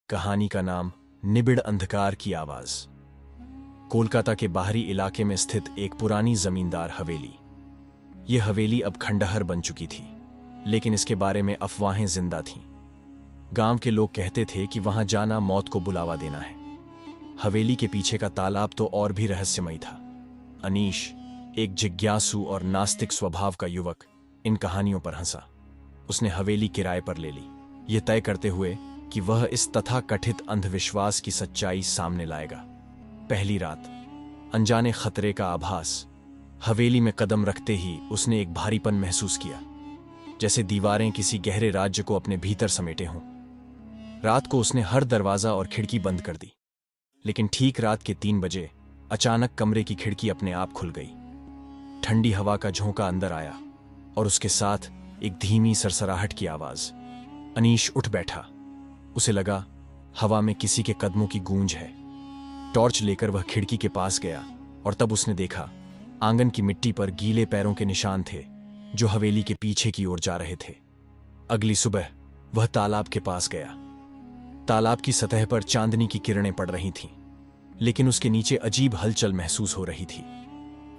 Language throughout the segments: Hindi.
कहानी का नाम निबिड़ अंधकार की आवाज। कोलकाता के बाहरी इलाके में स्थित एक पुरानी जमींदार हवेली। यह हवेली अब खंडहर बन चुकी थी, लेकिन इसके बारे में अफवाहें जिंदा थीं। गांव के लोग कहते थे कि वहां जाना मौत को बुलावा देना है। हवेली के पीछे का तालाब तो और भी रहस्यमयी था। अनीश, एक जिज्ञासु और नास्तिक स्वभाव का युवक, इन कहानियों पर हंसा। उसने हवेली किराए पर ले ली, यह तय करते हुए कि वह इस तथाकथित अंधविश्वास की सच्चाई सामने लाएगा। पहली रात, अनजाने खतरे का आभास। हवेली में कदम रखते ही उसने एक भारीपन महसूस किया, जैसे दीवारें किसी गहरे राज्य को अपने भीतर समेटे हों। रात को उसने हर दरवाजा और खिड़की बंद कर दी, लेकिन ठीक रात के 3 बजे अचानक कमरे की खिड़की अपने आप खुल गई। ठंडी हवा का झोंका अंदर आया और उसके साथ एक धीमी सरसराहट की आवाज। अनीश उठ बैठा। उसे लगा हवा में किसी के कदमों की गूंज है। टॉर्च लेकर वह खिड़की के पास गया और तब उसने देखा आंगन की मिट्टी पर गीले पैरों के निशान थे, जो हवेली के पीछे की ओर जा रहे थे। अगली सुबह वह तालाब के पास गया। तालाब की सतह पर चांदनी की किरणें पड़ रही थीं, लेकिन उसके नीचे अजीब हलचल महसूस हो रही थी।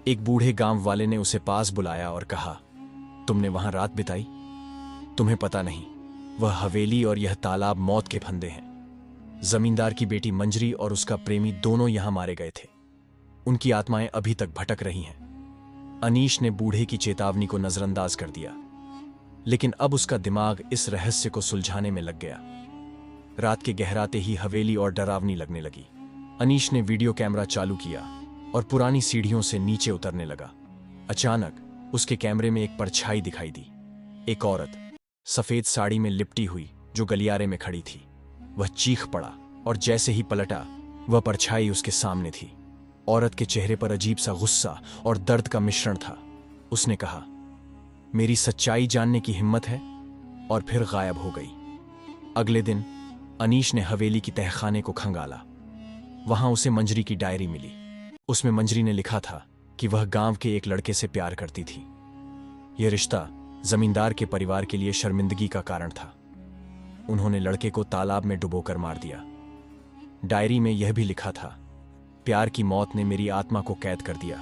एक बूढ़े गांव वाले ने उसे पास बुलाया और कहा, तुमने वहां रात बिताई? तुम्हें पता नहीं, वह हवेली और यह तालाब मौत के फंदे हैं। जमींदार की बेटी मंजरी और उसका प्रेमी दोनों यहां मारे गए थे। उनकी आत्माएं अभी तक भटक रही हैं। अनीश ने बूढ़े की चेतावनी को नजरअंदाज कर दिया, लेकिन अब उसका दिमाग इस रहस्य को सुलझाने में लग गया। रात के गहराते ही हवेली और डरावनी लगने लगी। अनीश ने वीडियो कैमरा चालू किया और पुरानी सीढ़ियों से नीचे उतरने लगा। अचानक उसके कैमरे में एक परछाई दिखाई दी। एक औरत सफेद साड़ी में लिपटी हुई, जो गलियारे में खड़ी थी। वह चीख पड़ा और जैसे ही पलटा, वह परछाई उसके सामने थी। औरत के चेहरे पर अजीब सा गुस्सा और दर्द का मिश्रण था। उसने कहा, मेरी सच्चाई जानने की हिम्मत है? और फिर गायब हो गई। अगले दिन अनीश ने हवेली की तहखाने को खंगाला। वहां उसे मंजरी की डायरी मिली। उसमें मंजरी ने लिखा था कि वह गांव के एक लड़के से प्यार करती थी। यह रिश्ता जमींदार के परिवार के लिए शर्मिंदगी का कारण था। उन्होंने लड़के को तालाब में डुबोकर मार दिया। डायरी में यह भी लिखा था, प्यार की मौत ने मेरी आत्मा को कैद कर दिया,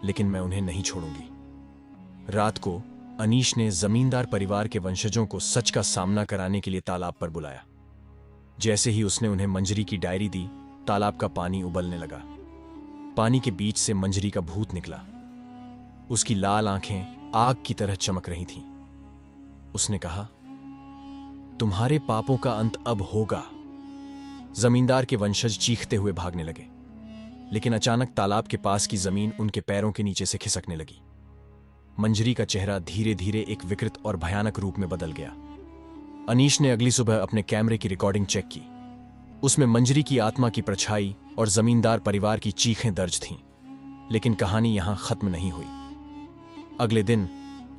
लेकिन मैं उन्हें नहीं छोड़ूंगी। रात को अनीश ने जमींदार परिवार के वंशजों को सच का सामना कराने के लिए तालाब पर बुलाया। जैसे ही उसने उन्हें मंजरी की डायरी दी, तालाब का पानी उबलने लगा। पानी के बीच से मंजरी का भूत निकला। उसकी लाल आंखें आग की तरह चमक रही थीं। उसने कहा, तुम्हारे पापों का अंत अब होगा। जमींदार के वंशज चीखते हुए भागने लगे, लेकिन अचानक तालाब के पास की जमीन उनके पैरों के नीचे से खिसकने लगी। मंजरी का चेहरा धीरे धीरे एक विकृत और भयानक रूप में बदल गया। अनीश ने अगली सुबह अपने कैमरे की रिकॉर्डिंग चेक की। उसमें मंजरी की आत्मा की परछाई और जमींदार परिवार की चीखें दर्ज थीं, लेकिन कहानी यहां खत्म नहीं हुई। अगले दिन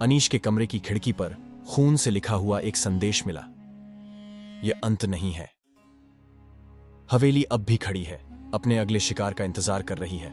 अनीश के कमरे की खिड़की पर खून से लिखा हुआ एक संदेश मिला, यह अंत नहीं है। हवेली अब भी खड़ी है, अपने अगले शिकार का इंतजार कर रही है।